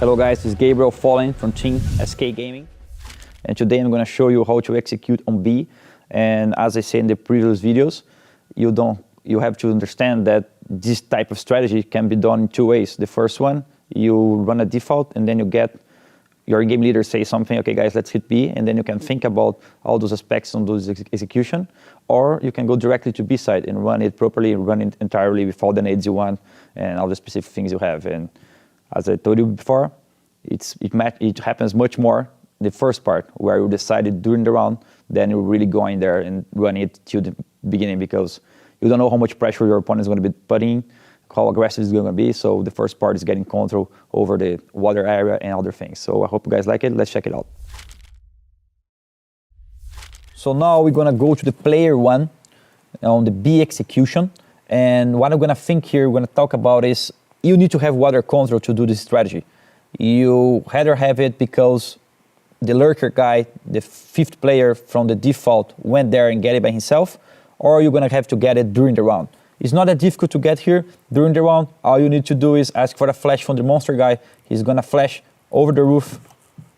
Hello guys, this is Gabriel Fallen from Team SK Gaming, and today I'm going to show you how to execute on B. And as I said in the previous videos, you have to understand that this type of strategy can be done in two ways. The first one, you run a default and then you get your game leader say something, okay guys, let's hit B, and then you can think about all those aspects on those execution, or you can go directly to B side and run it properly, run it entirely with all the nades you want and all the specific things you have. And as I told you before, it happens much more the first part, where you decided during the round, then you really go in there and run it to the beginning, because you don't know how much pressure your opponent is going to be putting, how aggressive it's going to be. So the first part is getting control over the water area and other things. So I hope you guys like it. Let's check it out. So now we're going to go to the player one on the B execution. And what I'm going to think here, we're going to talk about is you need to have water control to do this strategy. You rather have it because the lurker guy, the fifth player from the default, went there and get it by himself, or you're going to have to get it during the round. It's not that difficult to get here during the round. All you need to do is ask for a flash from the monster guy. He's going to flash over the roof,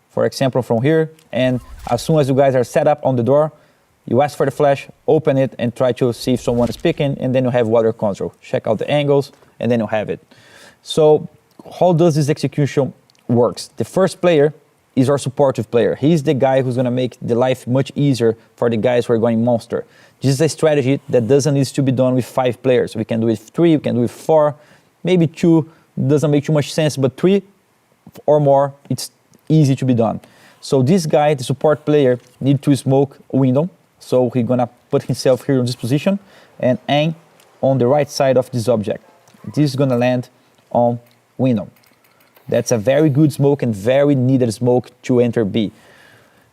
for example, from here. And as soon as you guys are set up on the door, you ask for the flash, open it, and try to see if someone is picking, and then you have water control. Check out the angles, and then you have it. So how does this execution works? The first player is our supportive player. He's the guy who's going to make the life much easier for the guys who are going monster. This is a strategy that doesn't need to be done with 5 players. We can do it with 3, we can do it with 4, maybe 2, doesn't make too much sense, but 3 or more, it's easy to be done. So this guy, the support player, needs to smoke a window. So he's going to put himself here in this position and aim on the right side of this object. This is going to land on window. That's a very good smoke and very needed smoke to enter B.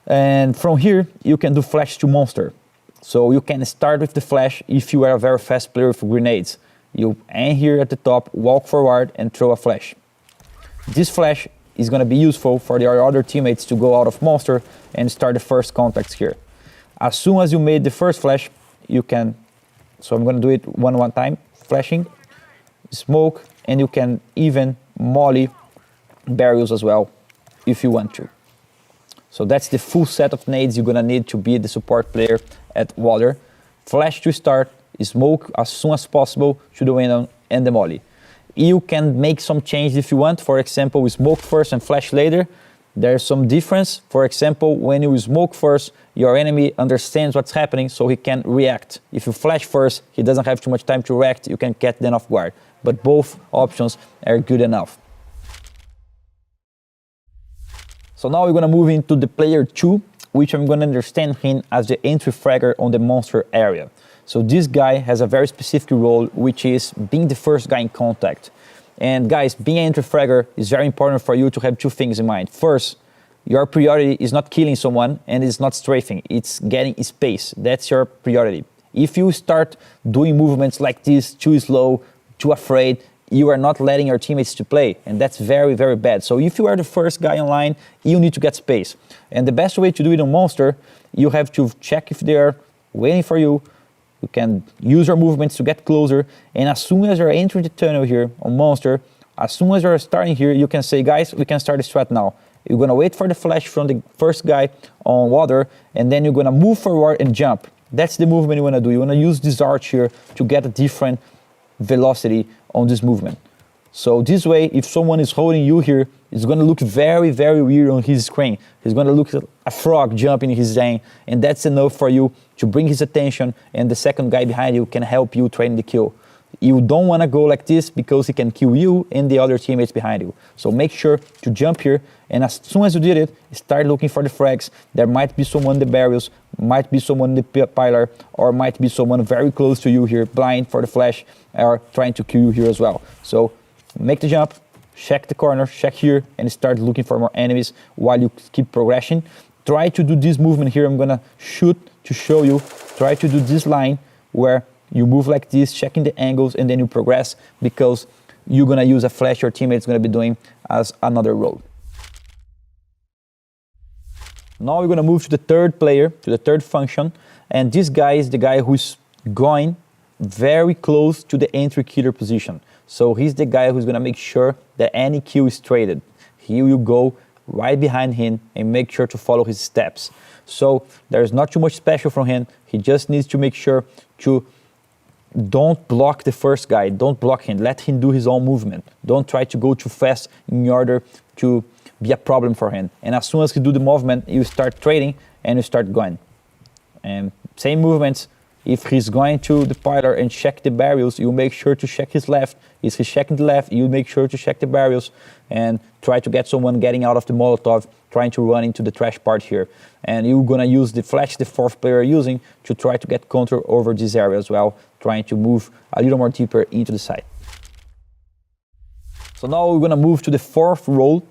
And from here, you can do flash to monster. So you can start with the flash if you are a very fast player with grenades. You aim here at the top, walk forward, and throw a flash. This flash is going to be useful for your other teammates to go out of monster and start the first contacts here. As soon as you made the first flash, you can, so I'm going to do it one time, flashing, smoke, and you can even molly barrels as well if you want to. So that's the full set of nades you're gonna need to be the support player at water. Flash to start, smoke as soon as possible to the window, and the molly. You can make some changes if you want. For example, we smoke first and flash later. There's some difference. For example, when you smoke first, your enemy understands what's happening, so he can react. If you flash first, he doesn't have too much time to react. You can catch them off guard. But both options are good enough. So now we're going to move into the player 2, which I'm going to understand him as the entry fragger on the monster area. So this guy has a very specific role, which is being the first guy in contact. And guys, being an entry fragger is very important for you to have 2 things in mind. First, your priority is not killing someone and it's not strafing, it's getting space. That's your priority. If you start doing movements like this, too slow, too afraid, you are not letting your teammates to play, and that's very, very bad. So if you are the first guy online, you need to get space. And the best way to do it on monster, you have to check if they are waiting for you. You can use your movements to get closer, and as soon as you're entering the tunnel here on monster, as soon as you're starting here, you can say, guys, we can start the strat now. You're gonna wait for the flash from the first guy on water, and then you're gonna move forward and jump. That's the movement you wanna do. You wanna use this arch here to get a different velocity on this movement. So this way, if someone is holding you here, it's going to look very, very weird on his screen. He's going to look like a frog jumping in his aim, and that's enough for you to bring his attention, and the second guy behind you can help you train the kill. You don't want to go like this because he can kill you and the other teammates behind you. So make sure to jump here, and as soon as you did it, start looking for the frags. There might be someone in the barrels, might be someone in the pillar, or might be someone very close to you here, blind for the flash, or trying to kill you here as well. So make the jump, check the corner, check here, and start looking for more enemies while you keep progressing. Try to do this movement here. I'm gonna shoot to show you. Try to do this line where you move like this, checking the angles, and then you progress, because you're gonna use a flash your teammate's gonna be doing as another role. Now we're gonna move to the third player, to the third function, and this guy is the guy who's going very close to the entry killer position. So he's the guy who's gonna make sure that any kill is traded. he will go right behind him and make sure to follow his steps. So there's not too much special from him. He just needs to make sure to don't block the first guy. Don't block him. Let him do his own movement. Don't try to go too fast in order to be a problem for him. And as soon as he do the movement, you start trading and you start going. And same movements. If he's going to the pillar and check the barrels, you make sure to check his left. If he's checking the left, you make sure to check the barrels and try to get someone getting out of the Molotov, trying to run into the trash part here. And you're gonna use the flash the fourth player using to try to get control over this area as well, trying to move a little more deeper into the side. So now we're gonna move to the fourth role,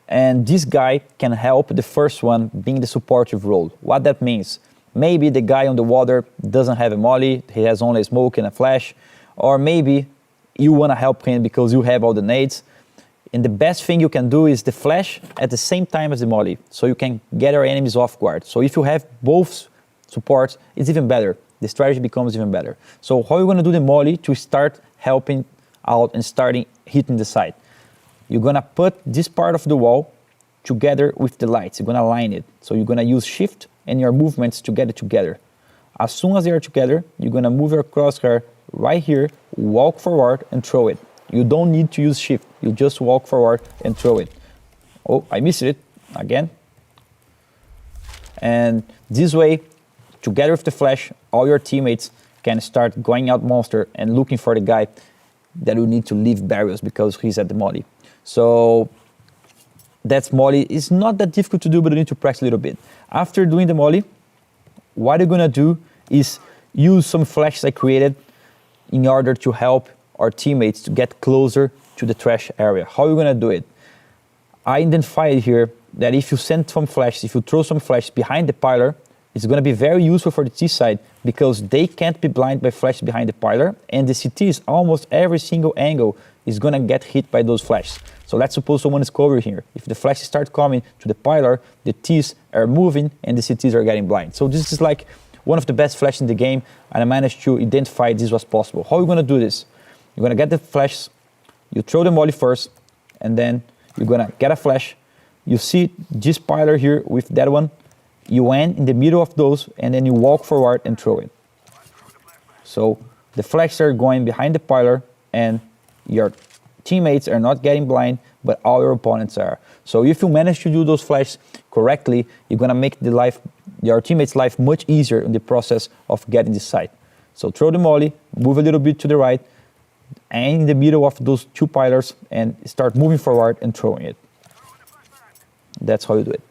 and this guy can help the first one being the supportive role. What that means? Maybe the guy on the water doesn't have a molly, he has only a smoke and a flash, or maybe you want to help him because you have all the nades. And the best thing you can do is the flash at the same time as the molly, so you can get your enemies off guard. So if you have both supports, it's even better. The strategy becomes even better. So how are you going to do the molly to start helping out and starting hitting the side? You're going to put this part of the wall together with the lights. You're going to line it. So you're going to use shift and your movements to get it together. As soon as they are together, you're gonna move your crosshair right here, walk forward and throw it. You don't need to use shift, you just walk forward and throw it. Oh, I missed it again. And this way, together with the flash, all your teammates can start going out monster and looking for the guy that will need to leave barriers because he's at the molly. So that's molly. It's not that difficult to do, but you need to practice a little bit. After doing the molly, what you're gonna do is use some flashes I created in order to help our teammates to get closer to the trash area. How are you gonna do it? I identified here that if you send some flashes, if you throw some flashes behind the pilar, it's gonna be very useful for the T side because they can't be blind by flashes behind the pilar, and the CTs, almost every single angle is gonna get hit by those flashes. So let's suppose someone is covered here. If the flashes start coming to the pilar, the Ts are moving and the CTs are getting blind. So this is like one of the best flashes in the game, and I managed to identify this was possible. How are you gonna do this? You're gonna get the flashes, you throw the molly first, and then you're gonna get a flash. You see this pilar here with that one, you end in the middle of those, and then you walk forward and throw it. So the flashes are going behind the pilar, and your teammates are not getting blind, but all your opponents are. So if you manage to do those flashes correctly, you're gonna make your teammates' life much easier in the process of getting this side. So throw the molly, move a little bit to the right, and in the middle of those two pillars, and start moving forward and throwing it. That's how you do it.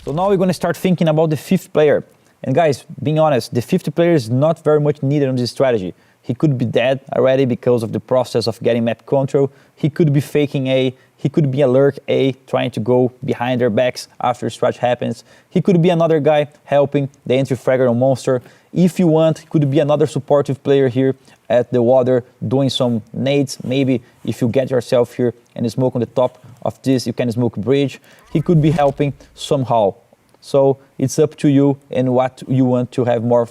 So now we're gonna start thinking about the fifth player. And guys, being honest, the fifth player is not very much needed on this strategy. He could be dead already because of the process of getting map control. He could be faking A. He could be a lurk A, trying to go behind their backs after the stretch happens. He could be another guy helping the entry fragger on monster. If you want, he could be another supportive player here at the water doing some nades. Maybe if you get yourself here and you smoke on the top of this, you can smoke bridge. He could be helping somehow. So it's up to you and what you want to have more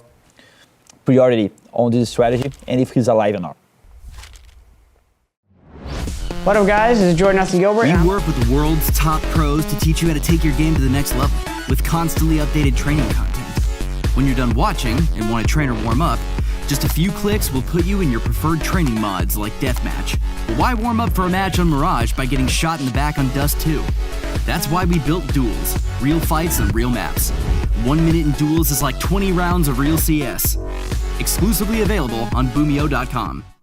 priority on this strategy and if he's alive or not. What up guys, this is Jordan Nelson Gilbert. We work with the world's top pros to teach you how to take your game to the next level with constantly updated training content. When you're done watching and want to train or warm up, just a few clicks will put you in your preferred training mods like Deathmatch. But why warm up for a match on Mirage by getting shot in the back on Dust 2? That's why we built Duels, real fights and real maps. 1 minute in Duels is like 20 rounds of real CS. Exclusively available on Boomeo.com.